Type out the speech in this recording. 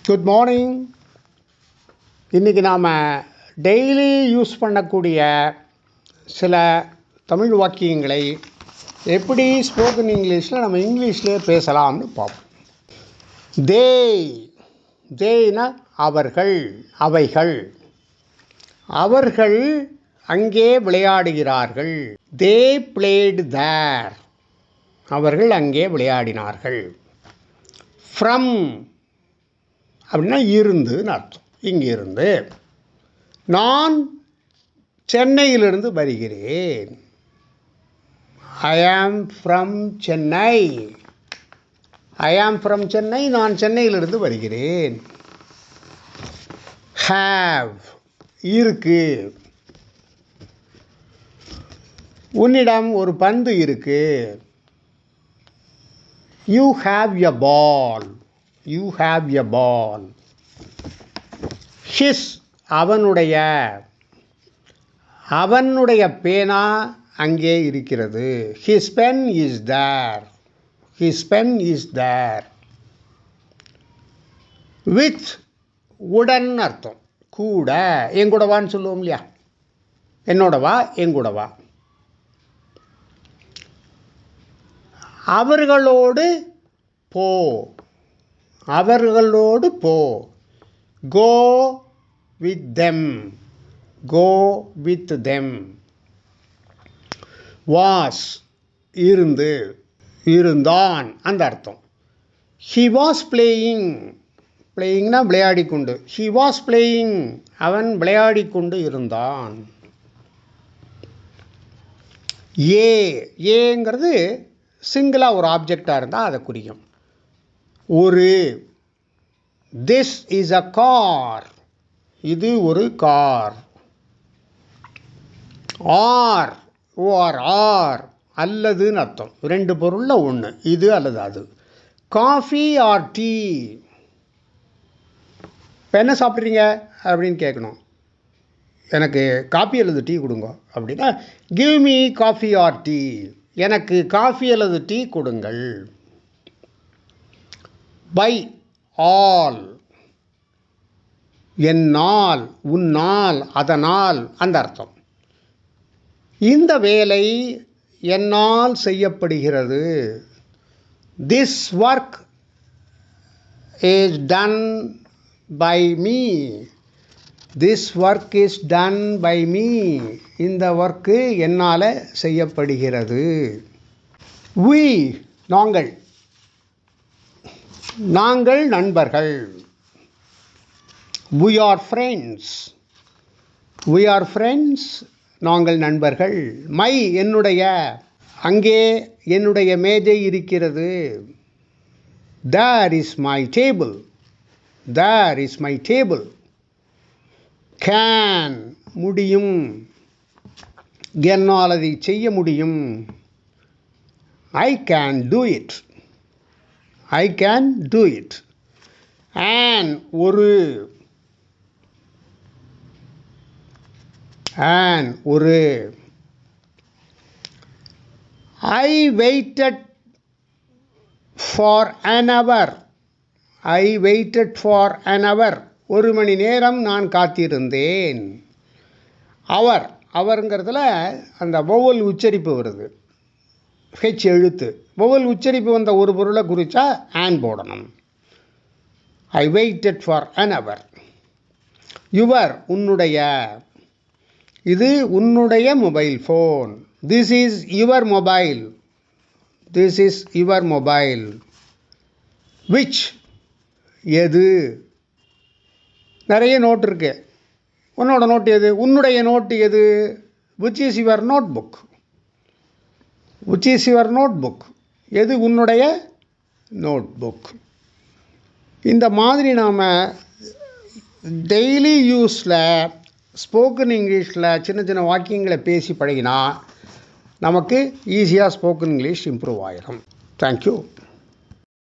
Good morning. இன்றைக்கி நாம் daily use பண்ணக்கூடிய சில தமிழ் வாக்கியங்களை எப்படி ஸ்போக்கன் இங்கிலீஷில் நம்ம இங்கிலீஷ்லேயே பேசலாம்னு பார்ப்போம். தேய்னா அவர்கள், அவைகள். அவர்கள் அங்கே விளையாடுகிறார்கள். தே பிளேடு தேர். அவர்கள் அங்கே விளையாடினார்கள். ஃப்ரம் அப்படின்னா இருந்துன்னு அர்த்தம். இங்கிருந்து. நான் சென்னையிலிருந்து வருகிறேன். ஐ am from Chennai. I am from Chennai. நான் சென்னையிலிருந்து வருகிறேன். ஹேவ் இருக்கு. உன்னிடம் ஒரு பந்து இருக்கு. You have a ball. You have a ball. His அவனுடைய பேனா அங்கே இருக்கிறது. His pen is there. His pen is there. With உடன் அர்த்தம். கூட. எங்கூடவான்னு சொல்லுவோம் இல்லையா? என்னோடவா எங்கூடவா. அவர்களோடு போ. அவர்களோடு போ. Go with them. Go with them. Was இருந்து, இருந்தான் அந்த அர்த்தம். He was playing. பிளேயிங்னா விளையாடிக்கொண்டு. He was playing. அவன் விளையாடிக்கொண்டு இருந்தான். ஏங்கிறது சிங்கிளாக ஒரு ஆப்ஜெக்டாக இருந்தால் அதை குறிக்கும். ஒரு. This is a car. இது ஒரு கார். ஆர் ஆர் அல்லதுன்னு அர்த்தம். ரெண்டு பொருளில் ஒன்று. இது அல்லது அது. Coffee or tea. இப்போ என்ன சாப்பிட்றீங்க அப்படின்னு கேட்கணும். எனக்கு காஃபி அல்லது டீ கொடுங்க அப்படின்னா give me coffee or tea. எனக்கு காஃபி அல்லது டீ கொடுங்கள். பை ஆல் என்னால், உன்னால், அதனால் அந்த அர்த்தம். இந்த வேலை என்னால் செய்யப்படுகிறது. This work is done by me. This work is done by me. இந்த ஒர்க்கு என்னால் செய்யப்படுகிறது. we நாங்கள் நண்பர்கள். we are friends. we are friends. நாங்கள் நண்பர்கள். மை என்னுடைய. அங்கே என்னுடைய மேஜை இருக்கிறது. there is my table. there is my table. can முடியும். என்னால் அதை செய்ய முடியும். I can do it. I can do it. An ஒரு. I waited for an hour. I waited for an hour. ஒரு மணி நேரம் நான் காத்திருந்தேன். அவருங்கிறதுல அந்த வௌவல் உச்சரிப்பு வருது. ஹெச் எழுத்து. வௌவல் உச்சரிப்பு வந்த ஒரு பொருளை குறித்தா ஆன் போடணும். ஐ weighted for an hour. Your உன்னுடைய. இது உன்னுடைய mobile phone. This is your mobile. This is your mobile. Which எது. நிறைய நோட் இருக்கு. உன்னோட நோட்டு எது. உன்னுடைய நோட்டு எது. Which is your notebook. Which is your notebook. எது உன்னுடைய நோட் புக். இந்த மாதிரி நாம் டெய்லி யூஸில் ஸ்போக்கன் இங்கிலீஷில் சின்ன சின்ன வாக்கியங்களை பேசி பழகினா நமக்கு ஈஸியாக ஸ்போக்கன் இங்கிலீஷ் இம்ப்ரூவ் ஆகிடும். தேங்க்யூ.